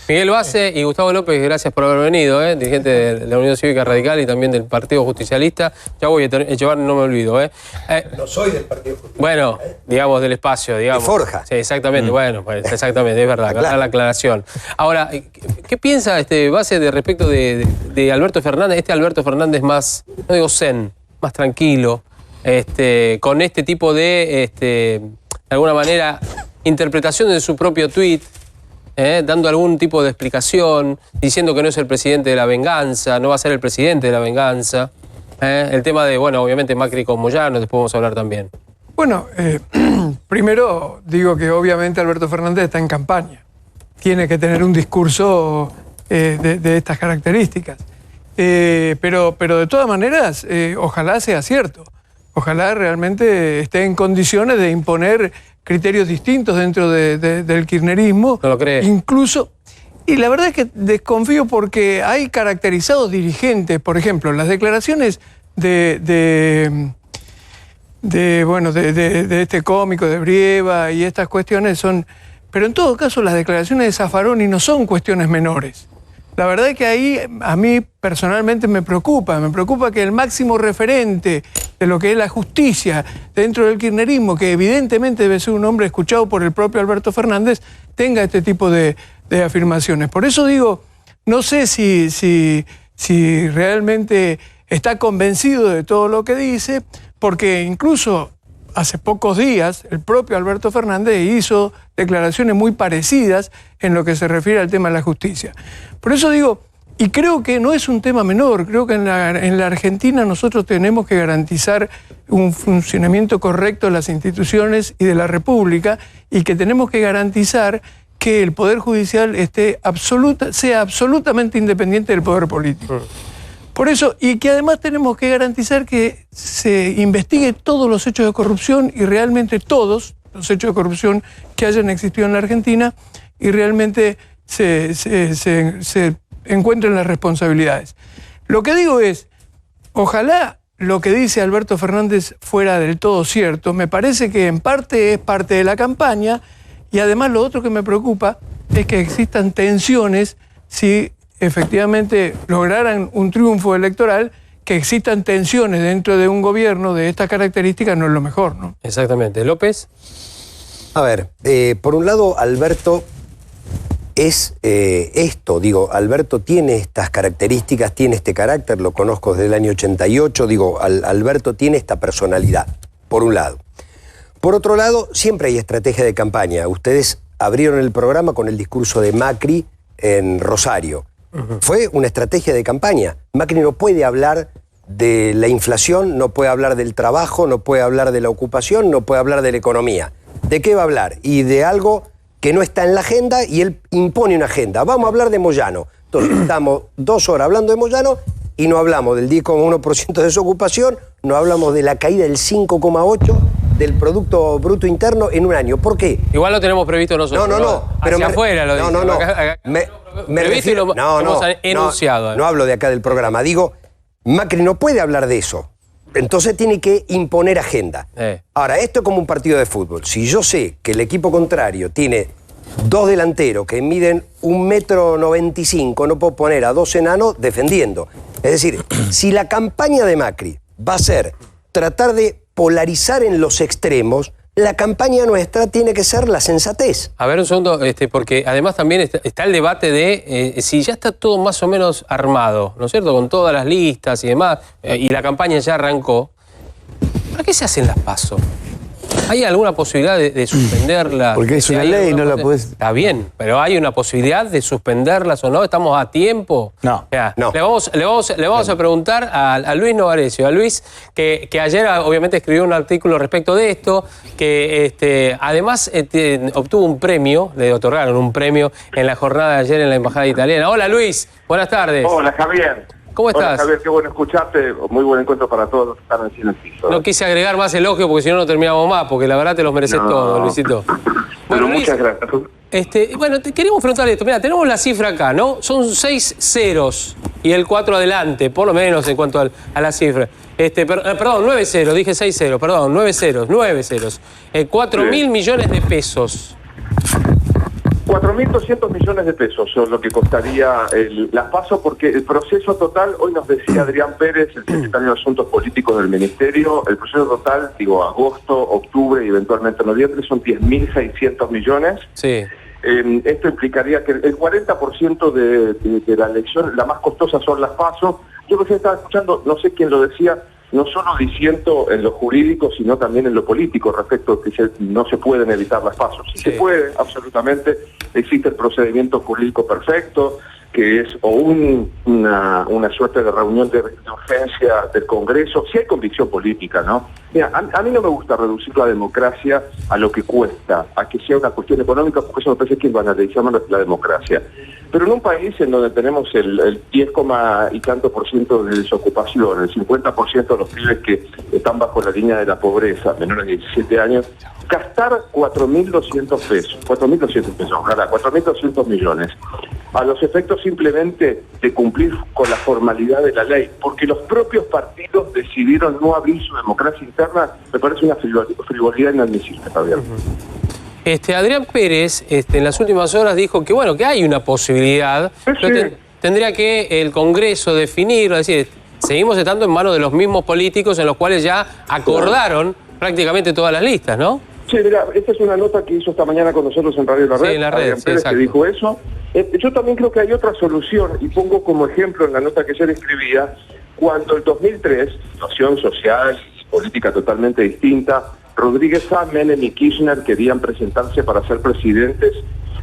Miguel Base y Gustavo López, gracias por haber venido, dirigente de la Unión Cívica Radical y también del Partido Justicialista. Ya voy a llevar, no me olvido. No soy del Partido Justicialista. Bueno, digamos, del espacio, digamos. De Forja. Sí, exactamente, bueno, pues, exactamente, es verdad, claro. La aclaración. Ahora, ¿qué piensa Base de respecto de Alberto Fernández? Este Alberto Fernández más, no digo zen, más tranquilo, con este tipo de alguna manera, interpretación de su propio tuit, dando algún tipo de explicación, diciendo que no es el presidente de la venganza, no va a ser el presidente de la venganza. El tema de, bueno, obviamente Macri con Moyano, después vamos a hablar también. Bueno, primero digo que obviamente Alberto Fernández está en campaña. Tiene que tener un discurso de estas características. Pero de todas maneras, ojalá sea cierto. Ojalá realmente esté en condiciones de imponer criterios distintos dentro del kirchnerismo. ¿No lo cree? Incluso, y la verdad es que desconfío porque hay caracterizados dirigentes, por ejemplo, las declaraciones de este cómico de Brieva y estas cuestiones son... Pero en todo caso las declaraciones de Zaffaroni no son cuestiones menores. La verdad es que ahí a mí personalmente me preocupa que el máximo referente de lo que es la justicia dentro del kirchnerismo, que evidentemente debe ser un hombre escuchado por el propio Alberto Fernández, tenga este tipo de afirmaciones. Por eso digo, no sé si realmente está convencido de todo lo que dice, porque incluso hace pocos días el propio Alberto Fernández hizo declaraciones muy parecidas en lo que se refiere al tema de la justicia. Por eso digo, y creo que no es un tema menor, creo que en la Argentina nosotros tenemos que garantizar un funcionamiento correcto de las instituciones y de la República, y que tenemos que garantizar que el Poder Judicial sea absolutamente independiente del Poder Político. Por eso, y que además tenemos que garantizar que se investigue todos los hechos de corrupción, y realmente todos los hechos de corrupción que hayan existido en la Argentina, y realmente se encuentren las responsabilidades. Lo que digo es, ojalá lo que dice Alberto Fernández fuera del todo cierto. Me parece que en parte es parte de la campaña, y además lo otro que me preocupa es que existan tensiones si efectivamente lograran un triunfo electoral, que existan tensiones dentro de un gobierno de estas características no es lo mejor, ¿no? Exactamente. ¿López? A ver, por un lado, Alberto es Alberto tiene estas características, tiene este carácter, lo conozco desde el año 88, Alberto tiene esta personalidad, por un lado. Por otro lado, siempre hay estrategia de campaña. Ustedes abrieron el programa con el discurso de Macri en Rosario. Fue una estrategia de campaña. Macri no puede hablar de la inflación, no puede hablar del trabajo, no puede hablar de la ocupación, no puede hablar de la economía. ¿De qué va a hablar? Y de algo que no está en la agenda, y él impone una agenda. Vamos a hablar de Moyano. Entonces estamos 2 horas hablando de Moyano y no hablamos del 10,1% de desocupación, no hablamos de la caída del 5,8% del Producto Bruto Interno en un año. ¿Por qué? Igual lo tenemos previsto nosotros. No. Pero hacia afuera lo dice. Me refiero, enunciado. No hablo de acá del programa. Digo, Macri no puede hablar de eso. Entonces tiene que imponer agenda. Ahora, esto es como un partido de fútbol. Si yo sé que el equipo contrario tiene 2 delanteros que miden 1,95 m, no puedo poner a 2 enanos defendiendo. Es decir, si la campaña de Macri va a ser tratar de polarizar en los extremos, la campaña nuestra tiene que ser la sensatez. A ver un segundo, porque además también está el debate de si ya está todo más o menos armado, ¿no es cierto? Con todas las listas y demás, y la campaña ya arrancó. ¿Para qué se hacen las PASO? ¿Hay alguna posibilidad de suspenderlas? Porque es una ley, no la podés... Está bien, pero ¿hay una posibilidad de suspenderlas o no? ¿Estamos a tiempo? No. No. Le vamos a preguntar a Luis Novarecio. A Luis, que ayer obviamente escribió un artículo respecto de esto, que además obtuvo un premio, le otorgaron un premio en la jornada de ayer en la Embajada Italiana. Hola Luis, buenas tardes. Hola Javier. ¿Cómo estás? Hola Javier, qué bueno escucharte, muy buen encuentro para todos los que están aquí en el piso. No quise agregar más elogios porque si no terminamos más, porque la verdad te los mereces todos, Luisito. Bueno, Luis, muchas gracias. Bueno, te queremos preguntar esto. Mira, tenemos la cifra acá, ¿no? Son 6 ceros y el 4 adelante, por lo menos en cuanto a la cifra. Perdón, 9 ceros, dije 6 ceros, perdón, 9 ceros. 4.000 millones de pesos. 4.000 4.200 millones de pesos son lo que costaría las PASO, porque el proceso total, hoy nos decía Adrián Pérez, el secretario de Asuntos Políticos del Ministerio, el proceso total, agosto, octubre y eventualmente noviembre, son 10.600 millones. Sí. Esto implicaría que el 40% de la elección, la más costosa son las PASO. Yo recién estaba escuchando, no sé quién lo decía, no solo diciendo en lo jurídico, sino también en lo político, respecto a que no se pueden evitar las PASO. Sí se puede, absolutamente. Existe el procedimiento jurídico perfecto, que es una suerte de reunión de urgencia del Congreso, si hay convicción política, ¿no? Mira, a mí no me gusta reducir la democracia a lo que cuesta, a que sea una cuestión económica, porque eso me parece que es banalizar la democracia. Pero en un país en donde tenemos el 10, y tanto % de desocupación, el 50% de los pibes que están bajo la línea de la pobreza, menores de 17 años, gastar 4.200 pesos, 4.200 pesos, ojalá, 4.200 millones, a los efectos simplemente de cumplir con la formalidad de la ley, porque los propios partidos decidieron no abrir su democracia interna, me parece una frivolidad inadmisible, Javier. Adrián Pérez, en las últimas horas dijo que, bueno, que hay una posibilidad, pero tendría que el Congreso definirlo, es decir, seguimos estando en manos de los mismos políticos en los cuales ya acordaron prácticamente todas las listas, ¿no? Sí, mira, esta es una nota que hizo esta mañana con nosotros en Radio La Red. Sí, en La Red, Adrián Pérez, que dijo eso. Yo también creo que hay otra solución, y pongo como ejemplo en la nota que ayer escribía, cuando el 2003, situación social y política totalmente distinta, Rodríguez A, Menem y Kirchner querían presentarse para ser presidentes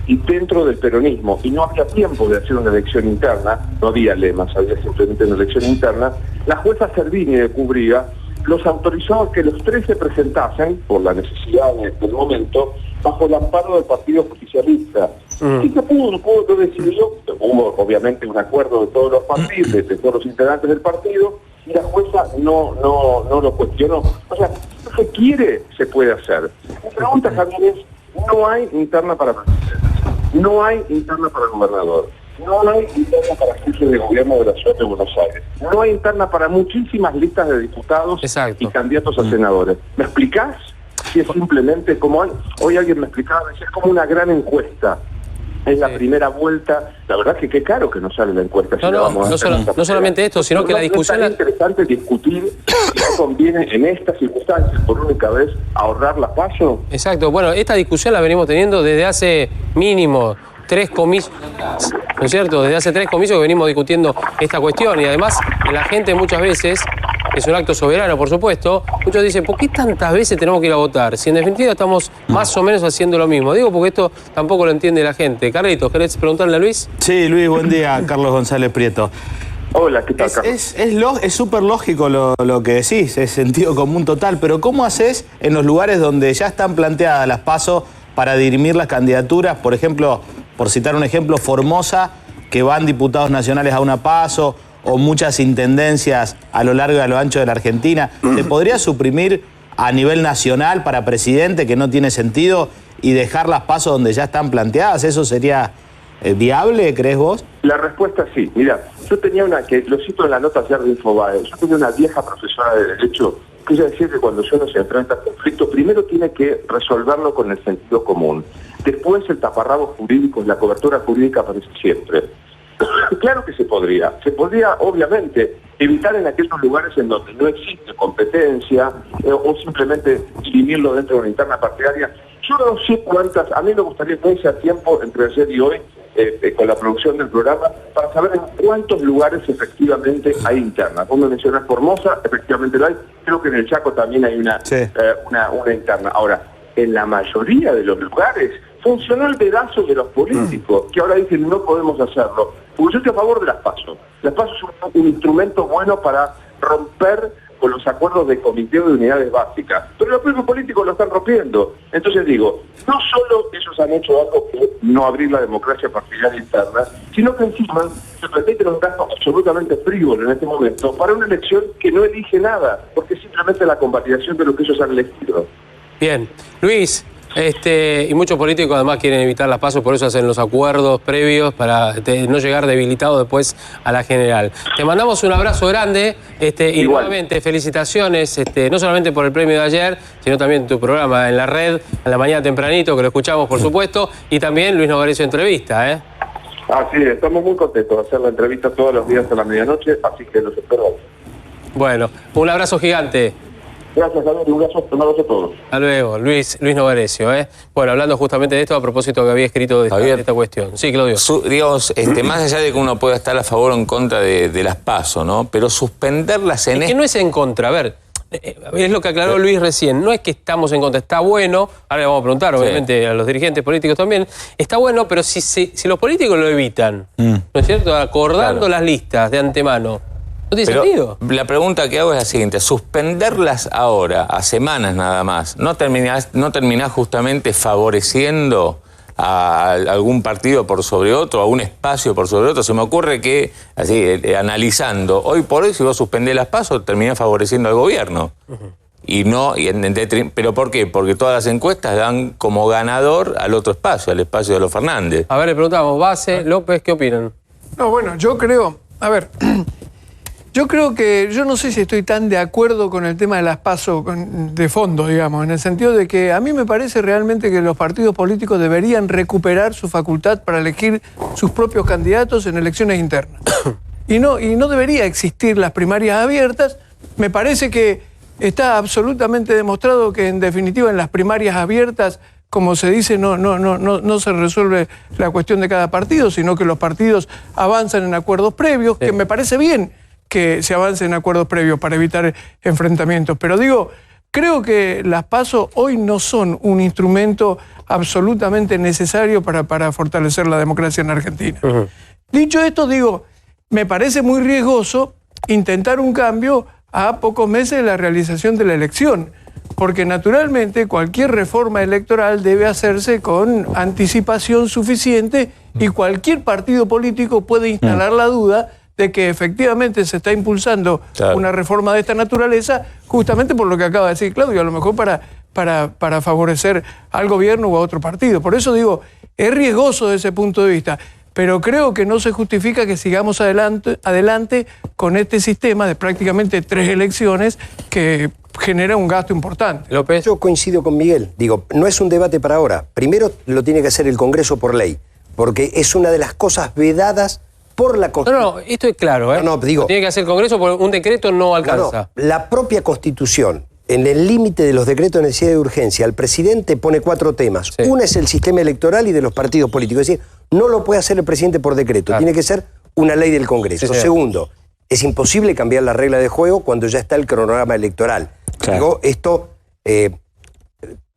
y dentro del peronismo, y no había tiempo de hacer una elección interna, no había lemas, había simplemente una elección interna, la jueza Servini de Cubría los autorizó a que los tres se presentasen, por la necesidad del momento, bajo el amparo del Partido Justicialista. Y se pudo decidió, hubo obviamente un acuerdo de todos los partidos, de todos los integrantes del partido, y la jueza no lo cuestionó. O sea, si se quiere, se puede hacer. Mi pregunta, Javier, es, no hay interna para presidente, no hay interna para gobernador, no hay interna para jefe de gobierno de la ciudad de Buenos Aires, no hay interna para muchísimas listas de diputados y candidatos a senadores. ¿Me explicás? Si es simplemente como hoy alguien me explicaba, es como una gran encuesta. Es la primera vuelta. La verdad es que qué caro que no sale la encuesta. No solamente esto, sino que la discusión... Es interesante discutir si conviene en estas circunstancias, por única vez, ahorrar la PASO. Exacto. Bueno, esta discusión la venimos teniendo desde hace mínimo 3 comicios, ¿no es cierto? Desde hace 3 comicios que venimos discutiendo esta cuestión, y además la gente muchas veces, es un acto soberano, por supuesto, muchos dicen, ¿por qué tantas veces tenemos que ir a votar? Si en definitiva estamos más o menos haciendo lo mismo. Digo porque esto tampoco lo entiende la gente. Carlitos, ¿querés preguntarle a Luis? Sí, Luis, buen día. Carlos González Prieto. Hola, ¿qué tal, Carlos? Es súper lógico lo que decís, es sentido común total, pero ¿cómo haces en los lugares donde ya están planteadas las PASO para dirimir las candidaturas? Por ejemplo, por citar un ejemplo, Formosa, que van diputados nacionales a una PASO, o muchas intendencias a lo largo y a lo ancho de la Argentina. ¿Se podría suprimir a nivel nacional para presidente, que no tiene sentido, y dejar las PASO donde ya están planteadas? ¿Eso sería viable, crees vos? La respuesta es sí. Mira, yo tenía que lo cito en la nota ayer de Infobae, yo tenía una vieja profesora de Derecho que ella decía que cuando uno se enfrenta a conflicto, primero tiene que resolverlo con el sentido común. Después el taparrabo jurídico, la cobertura jurídica aparece siempre. Claro que se podría obviamente evitar en aquellos lugares en donde no existe competencia o simplemente dirimirlo dentro de una interna partidaria. Yo no sé cuántas, a mí me gustaría que sea tiempo entre ayer y hoy con la producción del programa para saber en cuántos lugares efectivamente hay interna. Vos me mencionás Formosa, efectivamente lo hay, creo que en el Chaco también hay una interna. Ahora, en la mayoría de los lugares funcionó el pedazo de los políticos, que ahora dicen no podemos hacerlo. Porque yo estoy a favor de las PASO. Las PASO son un instrumento bueno para romper con los acuerdos de comité de unidades básicas. Pero los propios políticos lo están rompiendo. Entonces digo, no solo ellos han hecho algo que no abrir la democracia partidaria interna, sino que encima se pretende un gasto absolutamente frívolo en este momento para una elección que no elige nada, porque es simplemente la convalidación de lo que ellos han elegido. Bien. Luis, Y muchos políticos además quieren evitar las PASO, por eso hacen los acuerdos previos para no llegar debilitado después a la general. Te mandamos un abrazo grande y nuevamente felicitaciones, no solamente por el premio de ayer, sino también tu programa en la red, a la mañana tempranito, que lo escuchamos por supuesto, y también Luis Novarecio Entrevista, ¿eh? Así es, estamos muy contentos de hacer la entrevista todos los días a la medianoche, así que los espero. Bueno, un abrazo gigante. Gracias, Javier, un abrazo a todos. Hasta luego, Luis Novarecio, ¿eh? Bueno, hablando justamente de esto, a propósito que había escrito de esta cuestión. Sí, Claudio. Digamos, más allá de que uno pueda estar a favor o en contra de las PASO, ¿no? Pero suspenderlas en... Es que no es en contra, a ver, es lo que aclaró Luis recién, no es que estamos en contra, está bueno, ahora le vamos a preguntar, obviamente, a los dirigentes políticos también, está bueno, pero si los políticos lo evitan, ¿no es cierto? Acordando las listas de antemano. ¿No tiene sentido? La pregunta que hago es la siguiente: suspenderlas ahora, a semanas nada más, ¿no terminás justamente favoreciendo a algún partido por sobre otro, a un espacio por sobre otro? Se me ocurre que, así, analizando, hoy por hoy, si vos suspendés las PASO, terminás favoreciendo al gobierno. ¿Pero por qué? Porque todas las encuestas dan como ganador al otro espacio, al espacio de los Fernández. A ver, le preguntamos, Base, López, ¿qué opinan? No, bueno, yo creo que, yo no sé si estoy tan de acuerdo con el tema de las PASO de fondo, digamos, en el sentido de que a mí me parece realmente que los partidos políticos deberían recuperar su facultad para elegir sus propios candidatos en elecciones internas. Y no debería existir las primarias abiertas. Me parece que está absolutamente demostrado que, en definitiva, en las primarias abiertas, como se dice, no se resuelve la cuestión de cada partido, sino que los partidos avanzan en acuerdos previos, que me parece bien que se avance en acuerdos previos para evitar enfrentamientos. Pero digo, creo que las PASO hoy no son un instrumento absolutamente necesario para fortalecer la democracia en Argentina. Dicho esto, digo, me parece muy riesgoso intentar un cambio a pocos meses de la realización de la elección, porque naturalmente cualquier reforma electoral debe hacerse con anticipación suficiente y cualquier partido político puede instalar la duda de que efectivamente se está impulsando una reforma de esta naturaleza, justamente por lo que acaba de decir Claudio, a lo mejor para favorecer al gobierno o a otro partido. Por eso digo, es riesgoso desde ese punto de vista, pero creo que no se justifica que sigamos adelante con este sistema de prácticamente 3 elecciones que genera un gasto importante. López. Yo coincido con Miguel. Digo, no es un debate para ahora. Primero lo tiene que hacer el Congreso por ley, porque es una de las cosas vedadas por la Constitución. No, esto es claro, ¿eh? Digo, lo tiene que hacer el Congreso porque un decreto no alcanza. La propia Constitución, en el límite de los decretos de necesidad de urgencia, el presidente pone 4 temas. Sí. Uno es el sistema electoral y de los partidos políticos. Es decir, no lo puede hacer el presidente por decreto. Tiene que ser una ley del Congreso. Sí. Segundo, es imposible cambiar la regla de juego cuando ya está el cronograma electoral. Digo, esto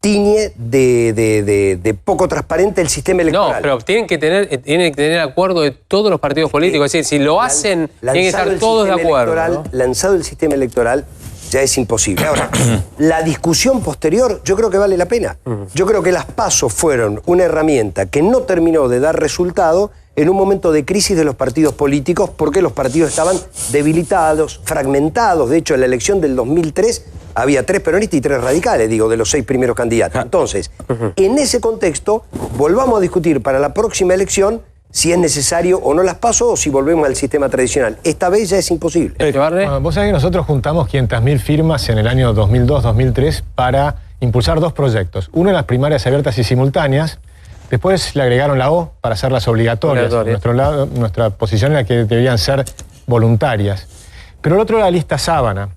tiñe de poco transparente el sistema electoral. No, pero tienen que tener acuerdo de todos los partidos políticos. Es decir, si lo hacen, tienen que estar todos de acuerdo, ¿no? Lanzado el sistema electoral, ya es imposible. Ahora, la discusión posterior yo creo que vale la pena. Yo creo que las PASO fueron una herramienta que no terminó de dar resultado en un momento de crisis de los partidos políticos, porque los partidos estaban debilitados, fragmentados. De hecho, en la elección del 2003 había 3 peronistas y 3 radicales, digo, de los 6 primeros candidatos. Entonces, en ese contexto, volvamos a discutir para la próxima elección si es necesario o no las PASO o si volvemos al sistema tradicional. Esta vez ya es imposible. Bueno, vos sabés que nosotros juntamos 500.000 firmas en el año 2002-2003 para impulsar 2 proyectos. Uno en las primarias abiertas y simultáneas. Después le agregaron la O para hacerlas obligatorias. Nuestra posición era que debían ser voluntarias. Pero el otro era la lista sábana.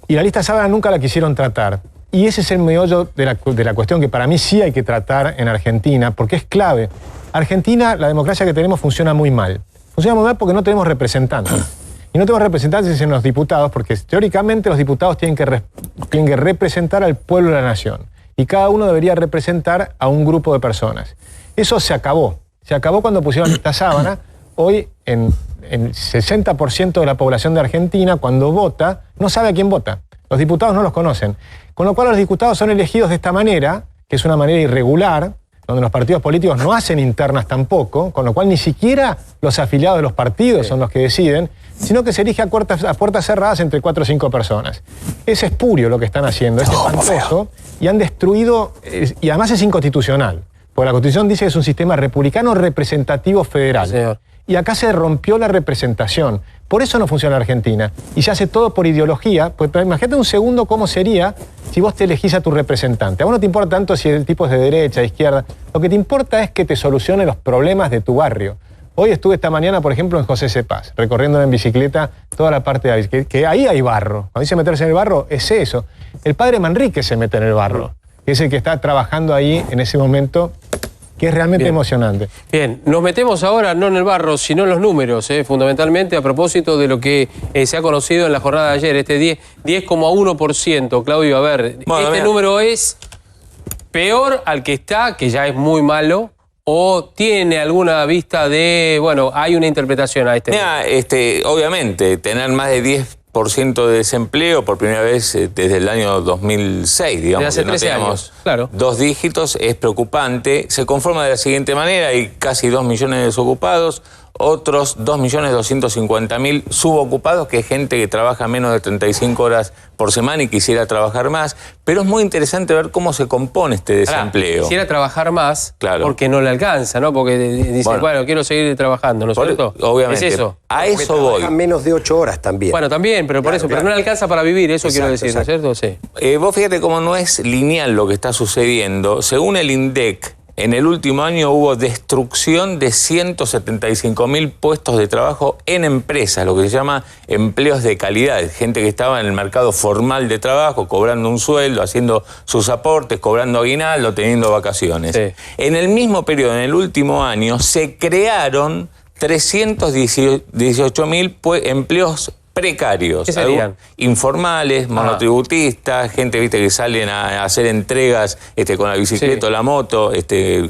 Y la lista sábana nunca la quisieron tratar. Y ese es el meollo de la cuestión que para mí sí hay que tratar en Argentina, porque es clave. Argentina, la democracia que tenemos funciona muy mal. Funciona muy mal porque no tenemos representantes. Y no tenemos representantes en los diputados, porque teóricamente los diputados tienen que representar al pueblo de la nación. Y cada uno debería representar a un grupo de personas. Eso se acabó. Se acabó cuando pusieron esta sábana. Hoy, en el 60% de la población de Argentina, cuando vota, no sabe a quién vota. Los diputados no los conocen. Con lo cual los diputados son elegidos de esta manera, que es una manera irregular, donde los partidos políticos no hacen internas tampoco, con lo cual ni siquiera los afiliados de los partidos son los que deciden, sino que se elige a puertas cerradas entre 4 o 5 personas. Es espurio lo que están haciendo, es espantoso, y han destruido, y además es inconstitucional, porque la Constitución dice que es un sistema republicano representativo federal. Señor. Y acá se rompió la representación. Por eso no funciona Argentina. Y se hace todo por ideología. Pues imagínate un segundo cómo sería si vos te elegís a tu representante. A vos no te importa tanto si el tipo es de derecha, de izquierda. Lo que te importa es que te solucione los problemas de tu barrio. Hoy estuve esta mañana, por ejemplo, en José Cepaz, recorriendo en bicicleta toda la parte de que ahí hay barro. Cuando dice meterse en el barro, es eso. El padre Manrique se mete en el barro, que es el que está trabajando ahí en ese momento, que es realmente emocionante. Bien, nos metemos ahora no en el barro, sino en los números, fundamentalmente a propósito de lo que se ha conocido en la jornada de ayer, este 10,1%. Claudio, a ver, bueno, ¿este número es peor al que está, que ya es muy malo, o tiene alguna vista de, bueno, hay una interpretación a este? Mira, obviamente, tener más de 10% de desempleo por primera vez desde el año 2006, digamos, hace que no 13 teníamos años, claro. 2 dígitos, es preocupante. Se conforma de la siguiente manera: hay casi 2 millones de desocupados, otros 2.250.000 subocupados, que es gente que trabaja menos de 35 horas por semana y quisiera trabajar más. Pero es muy interesante ver cómo se compone este desempleo. Quisiera trabajar más, claro, porque no le alcanza, ¿no? Porque dice, bueno, quiero seguir trabajando, ¿no es cierto? Obviamente. Es eso. A eso voy. Trabajan menos de 8 horas también. Bueno, también, pero por eso, pero no le alcanza para vivir, eso quiero decir, ¿no es cierto? Sí. Vos fíjate cómo no es lineal lo que está sucediendo. Según el INDEC, en el último año hubo destrucción de 175.000 puestos de trabajo en empresas, lo que se llama empleos de calidad. Gente que estaba en el mercado formal de trabajo, cobrando un sueldo, haciendo sus aportes, cobrando aguinaldo, teniendo vacaciones. Sí. En el mismo periodo, en el último año, se crearon 318.000 empleos precarios. ¿Qué serían? Informales, monotributistas, gente, viste, que salen a hacer entregas con la bicicleta o la moto,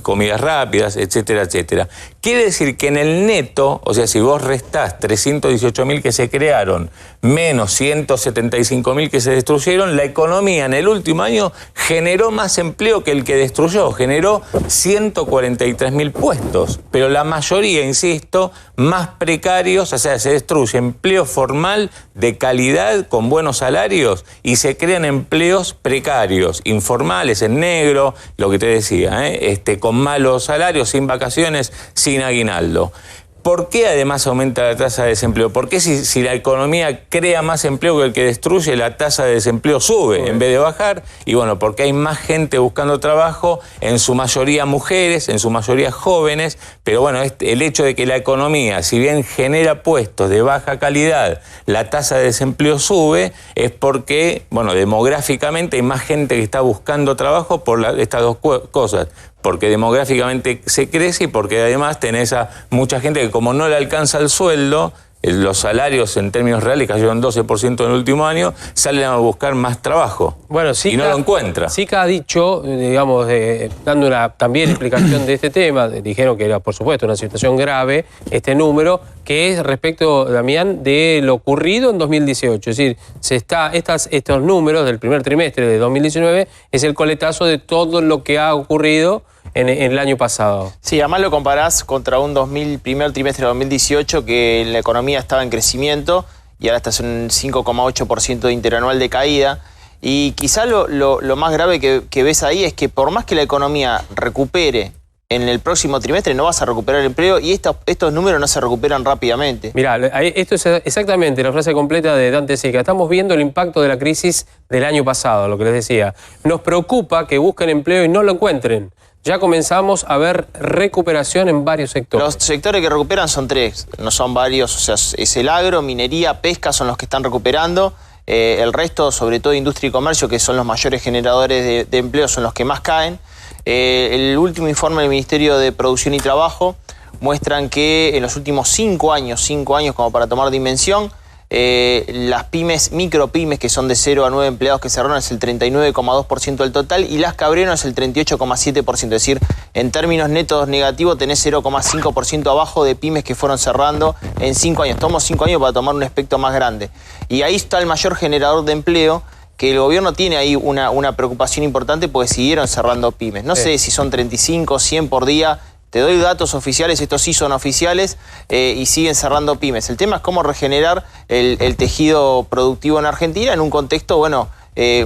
comidas rápidas, etcétera, etcétera. Quiere decir que en el neto, o sea, si vos restás 318.000 que se crearon, menos 175.000 que se destruyeron, la economía en el último año generó más empleo que el que destruyó, generó 143.000 puestos, pero la mayoría, insisto, más precarios, o sea, se destruye empleo formal de calidad con buenos salarios y se crean empleos precarios, informales, en negro, lo que te decía, con malos salarios, sin vacaciones, sin aguinaldo. ¿Por qué además aumenta la tasa de desempleo? ¿Por qué si la economía crea más empleo que el que destruye, la tasa de desempleo sube en vez de bajar? Y bueno, porque hay más gente buscando trabajo, en su mayoría mujeres, en su mayoría jóvenes, pero bueno, el hecho de que la economía, si bien genera puestos de baja calidad, la tasa de desempleo sube, es porque, bueno, demográficamente hay más gente que está buscando trabajo por estas dos cosas. Porque demográficamente se crece y porque además tenés a mucha gente que, como no le alcanza el sueldo, los salarios en términos reales cayeron 12% en el último año, salen a buscar más trabajo. Bueno, y no lo encuentra. SICA ha dicho, digamos, dando una también explicación de este tema, dijeron que era, por supuesto, una situación grave, este número, que es respecto, Damián, de lo ocurrido en 2018. Es decir, estos números del primer trimestre de 2019 es el coletazo de todo lo que ha ocurrido en el año pasado. Sí, además lo comparás contra un primer trimestre de 2018 que la economía estaba en crecimiento y ahora estás en un 5,8% de interanual de caída. Y quizá lo más grave que ves ahí es que por más que la economía recupere en el próximo trimestre, no vas a recuperar el empleo y estos números no se recuperan rápidamente. Mirá, esto es exactamente la frase completa de Dante Sica. Estamos viendo el impacto de la crisis del año pasado, lo que les decía. Nos preocupa que busquen empleo y no lo encuentren. Ya comenzamos a ver recuperación en varios sectores. Los sectores que recuperan son 3, no son varios. O sea, es el agro, minería, pesca son los que están recuperando. El resto, sobre todo industria y comercio, que son los mayores generadores de empleo, son los que más caen. El último informe del Ministerio de Producción y Trabajo muestran que en los últimos 5 años como para tomar dimensión, las pymes, micropymes, que son de 0 a 9 empleados que cerraron, es el 39,2% del total, y las que abrieron es el 38,7%. Es decir, en términos netos negativos tenés 0,5% abajo de pymes que fueron cerrando en 5 años. Tomamos 5 años para tomar un espectro más grande. Y ahí está el mayor generador de empleo, que el gobierno tiene ahí una preocupación importante porque siguieron cerrando pymes. No sé si son 35, 100 por día. Te doy datos oficiales, estos sí son oficiales, y siguen cerrando pymes. El tema es cómo regenerar el tejido productivo en Argentina en un contexto, bueno,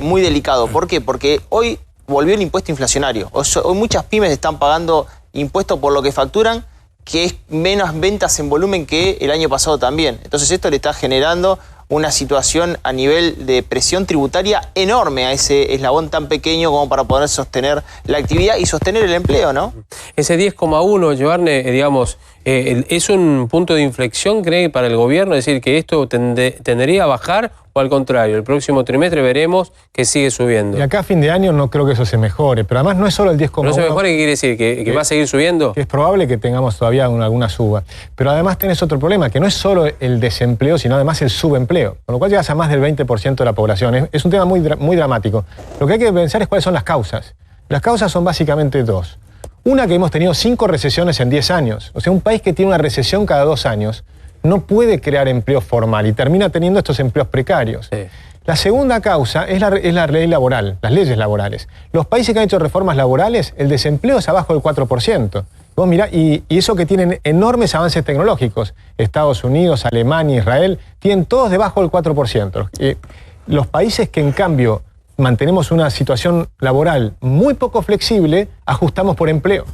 muy delicado. ¿Por qué? Porque hoy volvió el impuesto inflacionario. Hoy muchas pymes están pagando impuestos por lo que facturan, que es menos ventas en volumen que el año pasado también. Entonces esto le está generando una situación a nivel de presión tributaria enorme a ese eslabón tan pequeño como para poder sostener la actividad y sostener el empleo, ¿no? Ese 10,1, Joarne, digamos, ¿es un punto de inflexión, cree, para el gobierno? Es decir, que esto tendería a bajar, o al contrario, el próximo trimestre veremos que sigue subiendo. Y acá a fin de año no creo que eso se mejore, pero además no es solo el 10,1. ¿No se mejore? ¿Qué quiere decir? ¿Que va a seguir subiendo? Es probable que tengamos todavía alguna suba. Pero además tenés otro problema, que no es solo el desempleo, sino además el subempleo, con lo cual llegas a más del 20% de la población. Es un tema muy dramático. Lo que hay que pensar es cuáles son las causas. Las causas son básicamente dos. Una, que hemos tenido 5 recesiones en 10 años. O sea, un país que tiene una recesión cada 2 años no puede crear empleo formal y termina teniendo estos empleos precarios. Sí. La segunda causa es la ley laboral, las leyes laborales. Los países que han hecho reformas laborales, el desempleo es abajo del 4%. Vos mirá, y eso que tienen enormes avances tecnológicos. Estados Unidos, Alemania, Israel, tienen todos debajo del 4%. Los países que en cambio mantenemos una situación laboral muy poco flexible, ajustamos por empleo.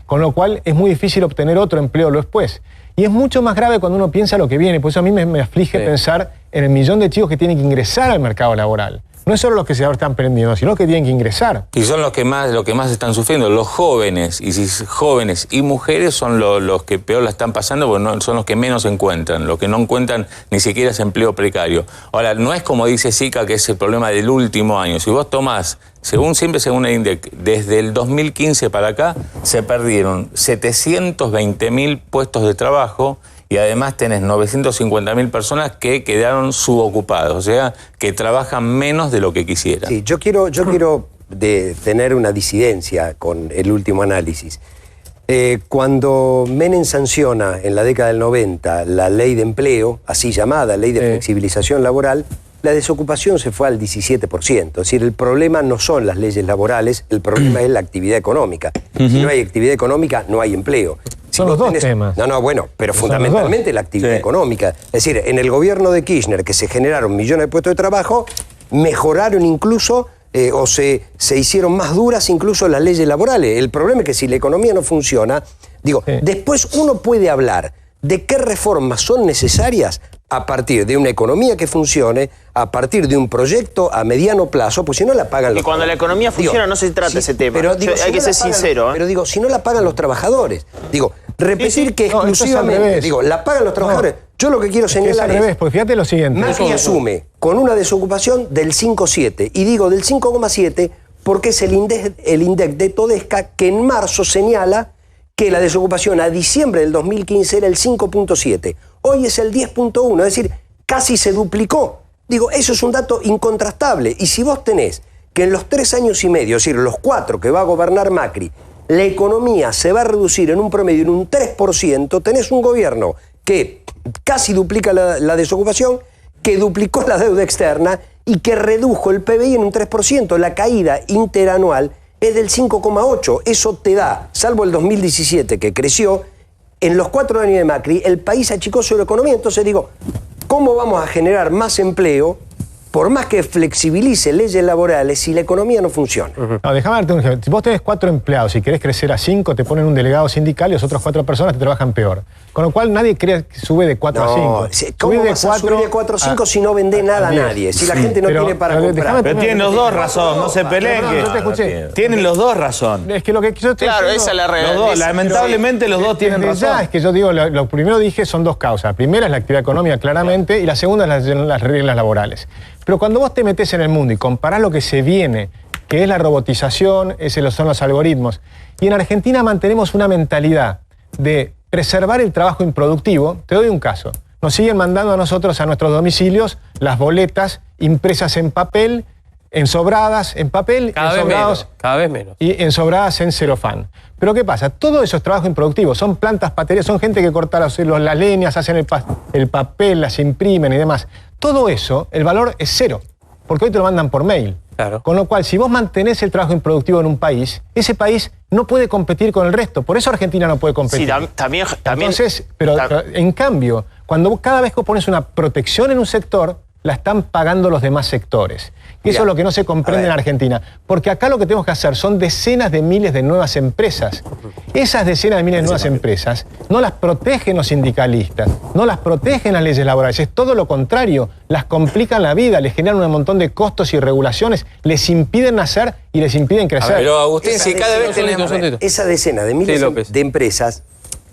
Con lo cual es muy difícil obtener otro empleo después. Y es mucho más grave cuando uno piensa lo que viene. Por eso a mí me aflige pensar en el millón de chicos que tienen que ingresar al mercado laboral. No es solo los que se están prendiendo, sino los que tienen que ingresar. Y son los que más están sufriendo, los jóvenes. Y si jóvenes y mujeres son los que peor la están pasando, porque son los que menos encuentran. Los que no encuentran ni siquiera ese empleo precario. Ahora, no es como dice Sica, que es el problema del último año. Si vos tomás, según el INDEC, desde el 2015 para acá, se perdieron 720.000 puestos de trabajo. Y además tenés 950.000 personas que quedaron subocupadas, o sea, que trabajan menos de lo que quisieran. Sí, yo quiero tener una disidencia con el último análisis. Cuando Menem sanciona en la década del 90 la ley de empleo, así llamada ley de flexibilización laboral, la desocupación se fue al 17%. Es decir, el problema no son las leyes laborales, el problema es la actividad económica. Si no hay actividad económica, no hay empleo. Son los dos temas. No, bueno, pero fundamentalmente la actividad económica. Es decir, en el gobierno de Kirchner, que se generaron millones de puestos de trabajo, mejoraron incluso o se hicieron más duras incluso las leyes laborales. El problema es que si la economía no funciona, después uno puede hablar de qué reformas son necesarias a partir de una economía que funcione, a partir de un proyecto a mediano plazo, pues si no la pagan los trabajadores. Y cuando la economía funciona no se trata ese tema. Pero, hay que ser sincero. Pero si no la pagan los trabajadores. Repetir que exclusivamente, la pagan los trabajadores. Yo lo que quiero señalar es al revés, porque fíjate lo siguiente. Macri asume con una desocupación del 5,7. Y digo del 5,7 porque es el INDEC de Todesca que en marzo señala que la desocupación a diciembre del 2015 era el 5,7. Hoy es el 10,1, es decir, casi se duplicó. Eso es un dato incontrastable. Y si vos tenés que en los 3 años y medio, es decir, los 4 que va a gobernar Macri, la economía se va a reducir en un promedio en un 3%, tenés un gobierno que casi duplica la desocupación, que duplicó la deuda externa y que redujo el PBI en un 3%. La caída interanual es del 5,8. Eso te da, salvo el 2017 que creció, en los 4 años de Macri, el país achicó su economía. Entonces ¿cómo vamos a generar más empleo por más que flexibilice leyes laborales si la economía no funciona? No, déjame darte un ejemplo. Si vos tenés 4 empleados y querés crecer a 5, te ponen un delegado sindical y las otras 4 personas te trabajan peor. Con lo cual nadie cree que sube de 4 a 5. ¿Cómo vas a subir de 4 a 5 si no vendés nada a nadie? Si la gente no tiene para comprar. Pero tienen los dos razón, no se peleen. Yo te escuché. Tienen los dos razón. Es que lo que yo estoy Claro, diciendo, esa es la realidad. Los dos, lamentablemente los dos tienen razón. Es que yo digo, lo primero dije son 2 causas. La primera es la actividad económica, claramente, y la segunda es las reglas laborales. Pero cuando vos te metés en el mundo y comparás lo que se viene, que es la robotización, son los algoritmos, y en Argentina mantenemos una mentalidad de preservar el trabajo improductivo. Te doy un caso. Nos siguen mandando a nosotros, a nuestros domicilios, las boletas impresas en papel, ensobradas en papel, cada vez menos. Y ensobradas en celofán. Pero ¿qué pasa? Todo eso es trabajo improductivo. Son plantas paterías, son gente que corta las leñas, hacen el papel, las imprimen y demás. Todo eso, el valor es 0. porque hoy te lo mandan por mail. Claro. Con lo cual, si vos mantenés el trabajo improductivo en un país, ese país no puede competir con el resto. Por eso Argentina no puede competir. Sí, también. Entonces, pero en cambio, cada vez que pones una protección en un sector, la están pagando los demás sectores. Y eso es lo que no se comprende en Argentina. Porque acá lo que tenemos que hacer son decenas de miles de nuevas empresas. Esas decenas de miles de nuevas empresas no las protegen los sindicalistas, no las protegen las leyes laborales. Es todo lo contrario. Las complican la vida, les generan un montón de costos y regulaciones, les impiden nacer y les impiden crecer. Pero Agustín, si cada vez tenemos... Esa decena de miles de empresas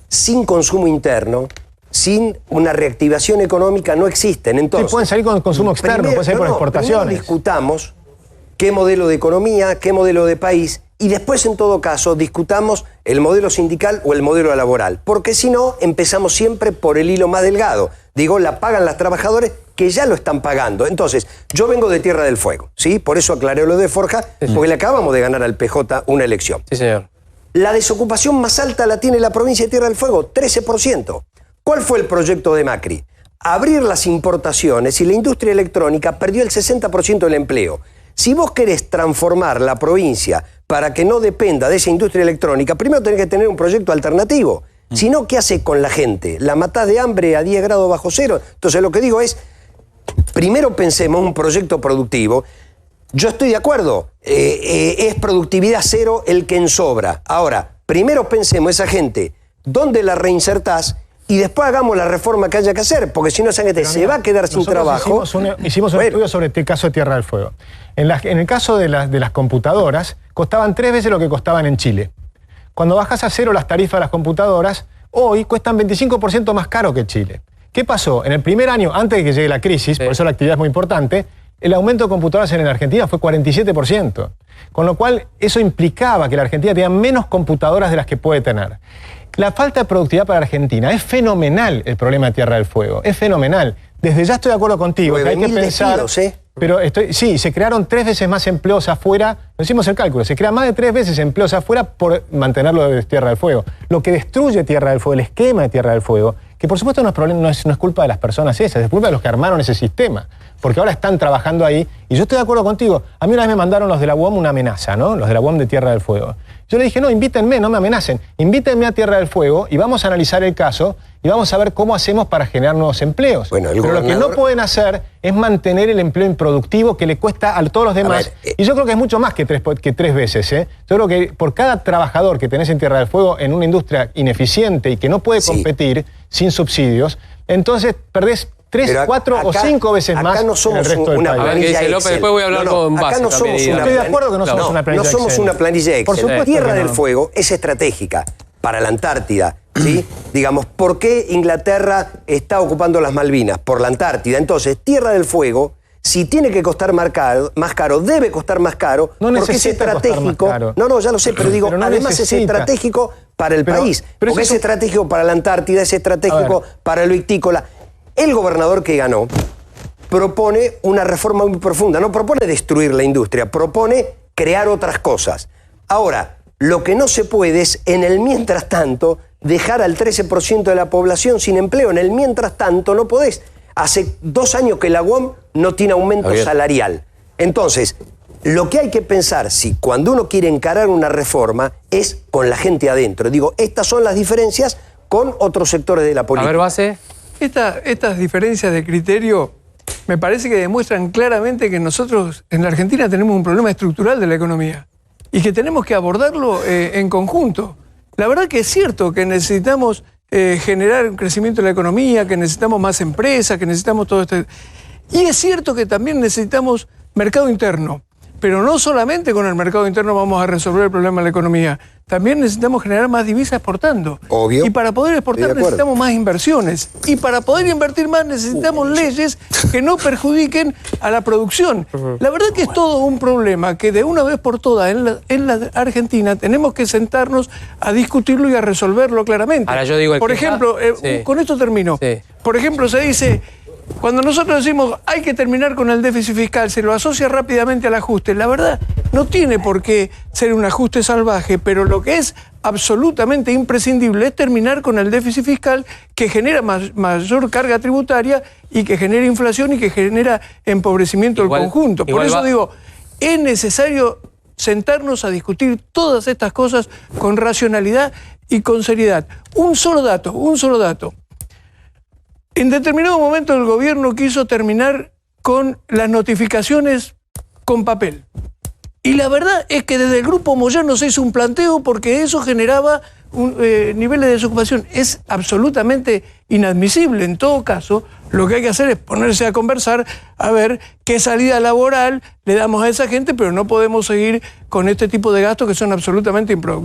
sin consumo interno, sin una reactivación económica, no existen. Entonces, sí, pueden salir con el consumo externo, pueden salir por exportaciones. Primero discutamos qué modelo de economía, qué modelo de país, y después, en todo caso, discutamos el modelo sindical o el modelo laboral. Porque si no, empezamos siempre por el hilo más delgado. Digo, la pagan las trabajadores que ya lo están pagando. Entonces, yo vengo de Tierra del Fuego, ¿sí? Por eso aclaré lo de Forja, porque le acabamos de ganar al PJ una elección. Sí, señor. La desocupación más alta la tiene la provincia de Tierra del Fuego, 13%. ¿Cuál fue el proyecto de Macri? Abrir las importaciones y la industria electrónica perdió el 60% del empleo. Si vos querés transformar la provincia para que no dependa de esa industria electrónica, primero tenés que tener un proyecto alternativo. Si no, ¿qué hace con la gente? ¿La matás de hambre a 10 grados bajo cero? Entonces lo que digo es, primero pensemos un proyecto productivo. Yo estoy de acuerdo, es productividad cero el que ensobra. Ahora, primero pensemos esa gente, ¿dónde la reinsertás? Y después hagamos la reforma que haya que hacer, porque si no esa gente se va a quedar sin trabajo. Hicimos un estudio sobre el caso de Tierra del Fuego. En el caso de las computadoras, costaban 3 veces lo que costaban en Chile. Cuando bajas a cero las tarifas de las computadoras, hoy cuestan 25% más caro que Chile. ¿Qué pasó? En el primer año, antes de que llegue la crisis, por eso la actividad es muy importante, el aumento de computadoras en la Argentina fue 47%. Con lo cual, eso implicaba que la Argentina tenía menos computadoras de las que puede tener. La falta de productividad para Argentina es fenomenal el problema de Tierra del Fuego. Es fenomenal. Desde ya estoy de acuerdo contigo que hay que pensar... Despidos, Pero sí, se crearon 3 veces más empleos afuera. No hicimos el cálculo. Se crea más de 3 veces empleos afuera por mantenerlo de Tierra del Fuego. Lo que destruye Tierra del Fuego, el esquema de Tierra del Fuego, que por supuesto no es culpa de las personas esas, es culpa de los que armaron ese sistema. Porque ahora están trabajando ahí. Y yo estoy de acuerdo contigo. A mí una vez me mandaron los de la UOM una amenaza, ¿no? Los de la UOM de Tierra del Fuego. Yo le dije, no, invítenme, no me amenacen. Invítenme a Tierra del Fuego y vamos a analizar el caso y vamos a ver cómo hacemos para generar nuevos empleos. Bueno, pero lo que no pueden hacer es mantener el empleo improductivo que le cuesta a todos los demás. Y yo creo que es mucho más que tres veces. Yo creo que por cada trabajador que tenés en Tierra del Fuego en una industria ineficiente y que no puede competir sin subsidios, entonces perdés 3, 4 o 5 veces más acá no somos en el resto una del país. planilla Excel. López, después voy a hablar con acá base no somos también, una Estoy de acuerdo que no somos una planilla No somos Excel. una planilla Excel. Por supuesto Tierra que del no. Fuego es estratégica para la Antártida. ¿Sí? Digamos, ¿por qué Inglaterra está ocupando las Malvinas? Por la Antártida. Entonces, Tierra del Fuego, si tiene que costar más caro, debe costar más caro, No porque es necesita costar estratégico. más caro. No, ya lo sé, pero digo, Pero no además necesita. es estratégico para el país. pero Porque eso es estratégico para la Antártida, es estratégico para lo ictícola. El gobernador que ganó propone una reforma muy profunda. No propone destruir la industria, propone crear otras cosas. Ahora, lo que no se puede es, en el mientras tanto, dejar al 13% de la población sin empleo. En el mientras tanto no podés. Hace 2 años que la UOM no tiene aumento salarial. Entonces, lo que hay que pensar, si cuando uno quiere encarar una reforma, es con la gente adentro. Digo, estas son las diferencias con otros sectores de la política. A ver, Base. Estas diferencias de criterio me parece que demuestran claramente que nosotros en la Argentina tenemos un problema estructural de la economía y que tenemos que abordarlo en conjunto. La verdad que es cierto que necesitamos generar un crecimiento de la economía, que necesitamos más empresas, que necesitamos todo esto. Y es cierto que también necesitamos mercado interno. Pero no solamente con el mercado interno vamos a resolver el problema de la economía. También necesitamos generar más divisas exportando. Obvio. Y para poder exportar necesitamos más inversiones. Y para poder invertir más necesitamos leyes que no perjudiquen a la producción. La verdad que es todo un problema que de una vez por todas en la Argentina tenemos que sentarnos a discutirlo y a resolverlo claramente. Ahora yo digo por ejemplo, con esto termino. Sí. Por ejemplo, se dice... Cuando nosotros decimos hay que terminar con el déficit fiscal, se lo asocia rápidamente al ajuste. La verdad, no tiene por qué ser un ajuste salvaje, pero lo que es absolutamente imprescindible es terminar con el déficit fiscal que genera mayor carga tributaria y que genera inflación y que genera empobrecimiento del conjunto. Por eso digo, es necesario sentarnos a discutir todas estas cosas con racionalidad y con seriedad. Un solo dato. En determinado momento el gobierno quiso terminar con las notificaciones con papel. Y la verdad es que desde el Grupo Moyano se hizo un planteo porque eso generaba niveles de desocupación. Es absolutamente inadmisible. En todo caso, lo que hay que hacer es ponerse a conversar, a ver qué salida laboral le damos a esa gente, pero no podemos seguir con este tipo de gastos que son absolutamente improductivos.